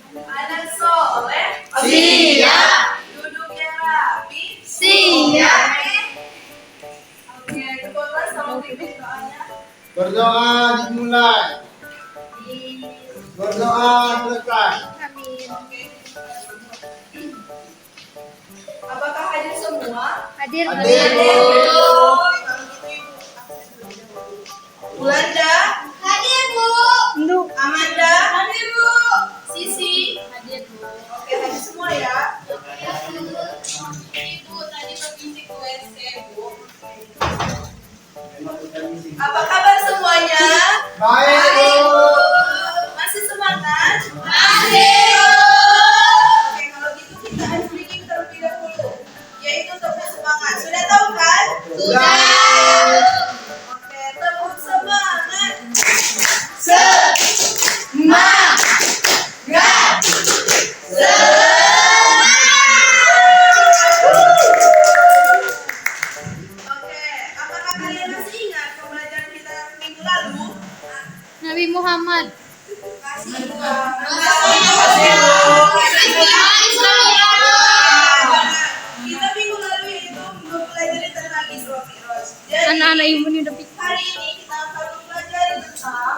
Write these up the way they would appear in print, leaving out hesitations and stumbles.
Anak soleh, siap. duduknya rapi, Siap. Oke, kedua kelas tolong pimpin doanya. Berdoa dimulai. Berdoa selesai. Oke. Apakah hadir semua? Hadir, Hadir, Bu. Bulanda, Hadir, Bu. Amanda, hadir Bu. Sisi, Hadir, Bu. oke hadir semua ya. Ibu tadi permisi ke WC, Bu. Apa kabar semuanya? Baik, Bu. Masih semangat? Masih. Oke, kalau gitu kita ice breaking terlebih dahulu, yaitu tepuk semangat. Sudah tahu kan? Sudah. Oke, tepuk semangat. Oke, apakah kalian masih ingat pembelajaran kita minggu lalu? Nabi Muhammad. Masih kita minggu lalu yaitu mempelajari tentang Isra Mi'raj. Jadi, Anak-anak ibu ini udah pikir. hari ini kita akan mempelajari tentang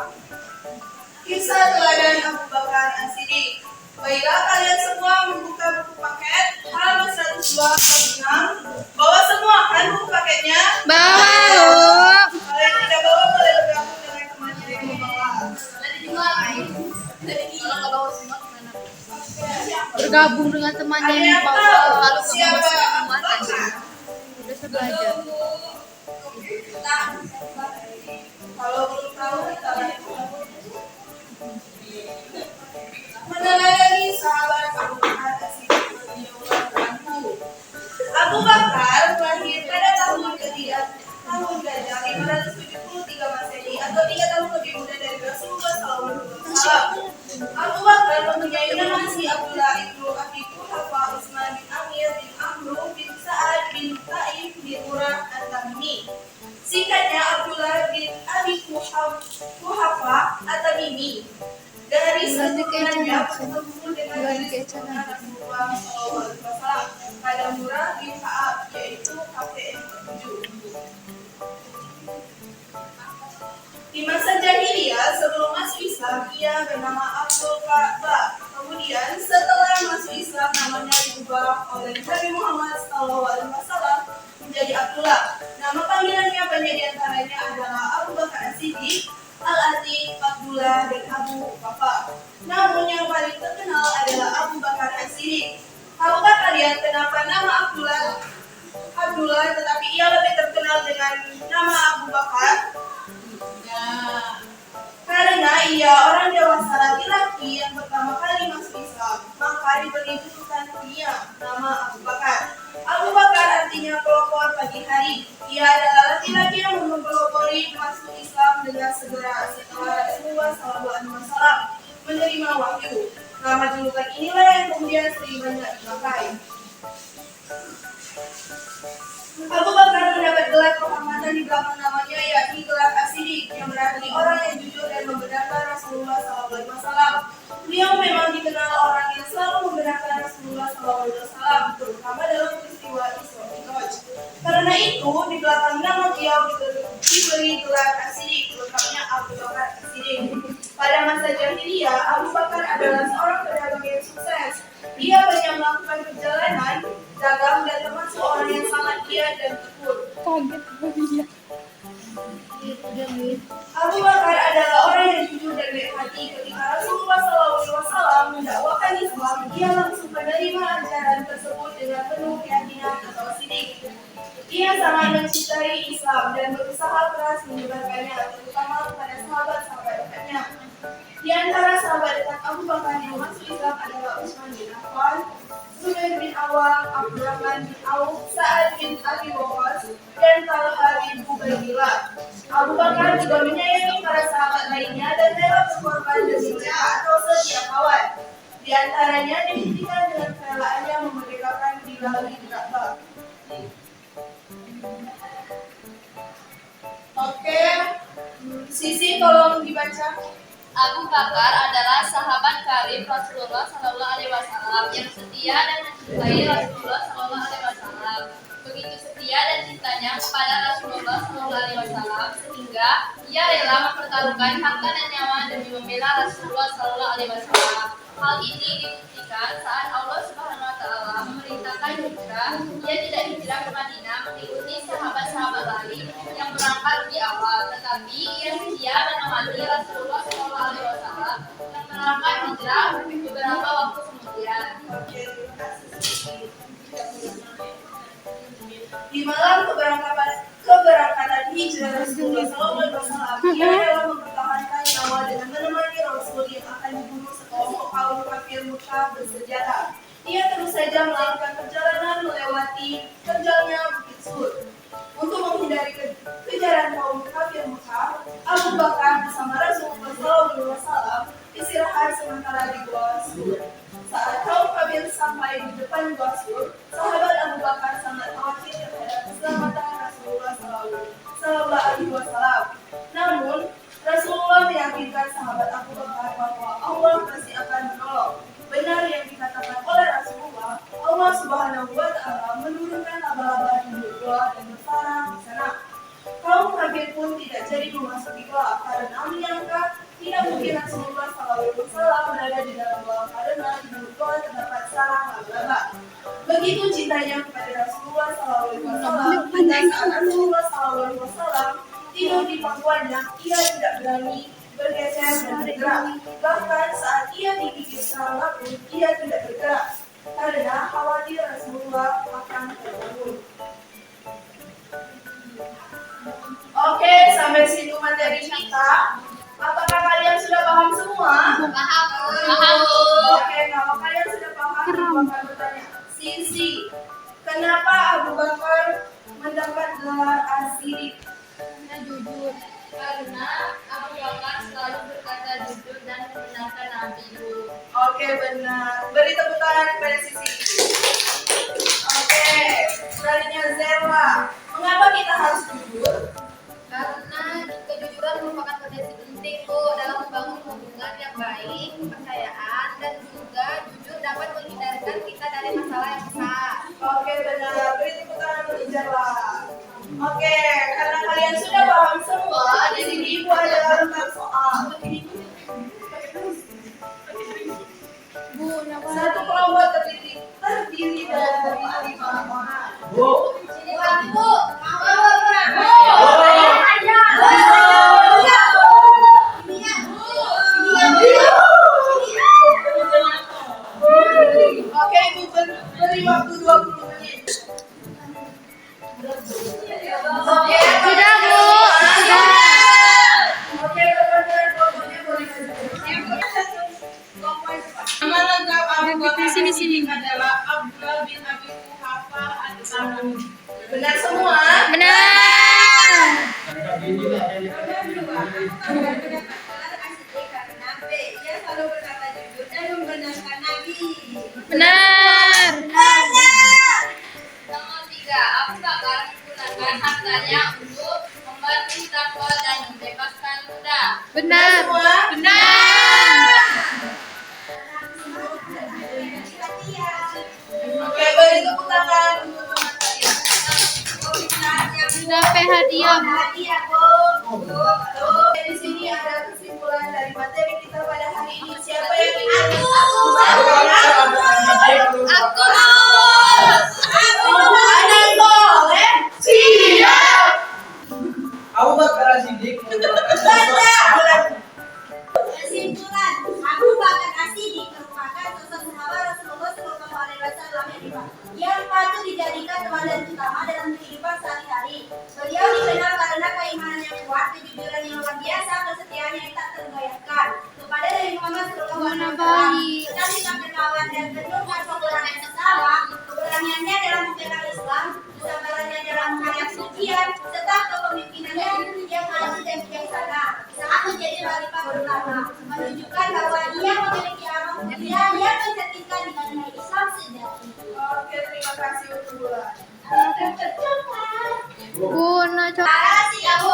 kisah teladan Abu Bakar As-Siddiq. Baiklah kalian semua membuka buku paket halaman 126. Bawa semua kan buku paketnya? Bawa. Kalau yang tidak bawa boleh bergabung dengan temannya yang membawa. Bergabung dengan temannya Ada yang yang bawa tahu lalu siapa sama Abu muatan. Bakar? Udah saya belajar. Kalau belum tahu kita lanjut. Meneladani sahabat Abu Bakar As-Siddiq radhiyallahu anhu. Abu Bakar lahir pada tahun ketiga tahun gajah 573 Masehi atau 3 tahun lebih muda dari Rasulullah SAW. Abu Bakar mempunyai nama si Abdullah ibnu Abi Quhafa Utsman bin Amir bin Amru bin Sa'ad bin Taif bin Murrah At-Tamimi. Singkatnya Abdullah bin Abi Quhafa At-Tamimi. Dari setelahnya bertemu dengan gadis keturunan Rasulullah SAW pada Murrah bin Ka'ab, yaitu kakek yang ketujuh. Di masa jahiliyah sebelum masuk Islam ia bernama Abdul Ka'bah. Kemudian setelah masuk Islam namanya diubah oleh Nabi Muhammad SAW menjadi Abdullah. Nama panggilannya banyak diantaranya adalah Abu Bakar As-Siddiq, Al-Atiq, Abdullah, dan Abu Bakar. Namun yang paling terkenal adalah Abu Bakar As-Siddiq. Tahukah kalian kenapa nama Abdullah tetapi ia lebih terkenal dengan nama Abu Bakar? Karena ia orang dewasa laki-laki yang pertama kali masuk Islam, maka diberi julukan dunia nama Abu Bakar. Abu Bakar artinya pelopor pagi hari. Ia adalah laki-laki yang mempelopori masuk Islam dengan segera setelah Rasulullah SAW menerima wahyu. Nama julukan inilah yang kemudian sering banyak dipakai. Abu Bakar mendapat gelar kehormatan di belakang namanya, yakni gelar As-Siddiq, yang berarti orang yang jujur dan membenarkan Rasulullah SAW. Beliau memang dikenal orang yang selalu membenarkan Rasulullah SAW, terutama dalam peristiwa Isra Mi'raj. Karena itu, di belakang nama beliau diberi gelar As-Siddiq, lengkapnya Abu Bakar As-Siddiq. Pada masa jahiliyah, Abu Bakar adalah seorang pedagang yang sukses. Ia banyak melakukan perjalanan, dagang, dan termasuk orang yang sangat giat dan tekun. Abu Bakar adalah orang yang jujur dan baik hati. Ketika Rasulullah SAW mendakwakan Islam, ia langsung menerima ajaran tersebut dengan penuh keyakinan atau sidik. Ia sangat mencintai Islam dan berusaha keras menyebarkannya, terutama kepada sahabat-sahabat dekatnya. Di antara sahabat dekat Abu Bakar yang masuk Islam adalah Utsman bin Affan, Zubair bin Awam, Abdurrahman bin Auf, Sa'ad bin Abi Waqqas, dan Talha bin Ubaidillah. Abu Bakar juga menyayangi para sahabat lainnya dan rela berkorban demi mereka atau setiap kawan. Di antaranya dibuktikan dengan kerelaannya memerdekakan Bilal bin Rabah. Oke, Sisi tolong dibaca. Abu Bakar adalah sahabat karib Rasulullah Sallallahu Alaihi Wasallam yang setia dan mencintai Rasulullah Sallallahu Alaihi Wasallam. Begitu setia dan cintanya kepada Rasulullah Sallallahu Alaihi Wasallam sehingga ia rela mempertaruhkan harta dan nyawa demi membela Rasulullah Sallallahu Alaihi Wasallam. Hal ini dibuktikan saat Allah Subhanahu Wa Taala memerintahkan hijrah. Ia tidak hijrah ke Madinah mengikuti sahabat-sahabat lain yang berangkat di awal, tetapi ia setia menemani Rasulullah Sallallahu Alaihi Wasallam yang berangkat hijrah beberapa waktu kemudian. Oke, terima kasih. Di malam keberangkatan hijrah Rasulullah SAW, ia rela mempertahankan nyawa dengan menemani Rasul yang akan dibunuh sekelompok kaum kafir Mekah bersenjata. Ia terus saja melakukan perjalanan melewati terjalnya Bukit Sur. Untuk menghindari kejaran kaum kafir Mekah, Abu Bakar bersama Rasulullah SAW istirahat sementara di Gua Sur. Saat kaum kafir sampai di depan Gua Sur, sahabat Abu Bakar sangat khawatir terhadap keselamatan Rasulullah Sallallahu Alaihi Wasallam. Namun, Rasulullah meyakinkan sahabat Abu Bakar bahwa Allah pasti akan menolong. Benar yang dikatakan oleh Rasulullah, Allah Subhanahu Wa Taala menurunkan laba-laba di gua dan bersarang di sana. Kaum kafir pun tidak jadi memasuki gua karena menyangka tidak mungkin Rasulullah SAW berada di dalam gua karena di dalam gua terdapat sarang laba-laba. Begitu cintanya kepada Rasulullah SAW, hingga saat Rasulullah SAW tidur di pangkuannya, ia tidak berani bergeser dan bergerak. Bahkan saat ia digigit serangga pun, ia tidak bergerak karena khawatir Rasulullah akan terbangun. Oke, sampai situ materi kita. Apakah kalian sudah paham semua? Paham, paham. Oke, kalau kalian sudah paham, Abu Bakar bertanya, Sisi, kenapa Abu Bakar mendapat gelar As-Siddiq? Karena jujur. Karena Abu Bakar selalu berkata jujur dan membenarkan Nabi. Oke, benar. Beri tepuk tangan kepada Sisi. Oke, selanjutnya Zerwa. Mengapa kita harus jujur? Karena kejujuran merupakan fondasi penting dalam membangun hubungan yang baik, kepercayaan, dan juga jujur dapat menghindarkan kita dari masalah yang besar. Oke, benar. Beri tepuk tangan untuk Zerwa. Oke, karena kalian sudah paham semua, di sini Ibu ada 4 soal. Bu, kenapa? Satu kelompok terdiri dari 5 orang. Bu. Sini Pak, Bu. Oke, Ibu beri waktu 20 menit. Oke, Sudah, Bu. Sudah. Oke, teman-teman, kelompoknya boleh nama lengkap Abu Bakar Sini. adalah Abdullah bin Abi Quhafa al-Tamimi. Benar semua? Benar. Benar. Nomor 3, Abu Bakar menggunakan hartanya untuk membantu takwa dan membebaskan budak. Benar. Semua? Benar. Oke, beri tepuk tangan untuk teman saya. Dapat hadiah. Di sini ada kesimpulan dari materi kita pada hari ini. Siapa yang ingin? Aku Ada yang boleh? Siap. Abu Bakar As-Siddiq Kesimpulan, Abu Bakar As-Siddiq merupakan sosok sahabat Rasulullah SAW yang patut dijadikan teladan utama dalam kehidupan sehari-hari. Beliau dikenal karena keimanan yang kuat, kejujuran yang luar biasa, kesetiaan yang tak tergoyahkan kepada Nabi Muhammad SAW. Sekali dermawan dan penuh kesabaran sesama, keberaniannya dalam membela Islam, kesabarannya dalam menghadapi ujian, serta kepemimpinannya yang Bu, Terima kasih ya Bu.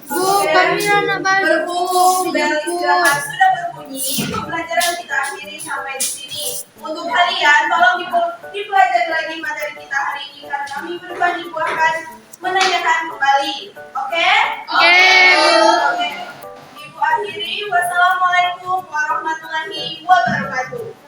Bu, kami anak baru. Berhubung bel istirahat sudah berbunyi, pembelajaran kita akhiri sampai di sini. Untuk kalian, tolong dipelajari lagi materi kita hari ini karena minggu depan Ibu akan menanyakan kembali. Oke? Oke, Bu. Oke. Ibu akhiri. Wassalamualaikum warahmatullahi wabarakatuh.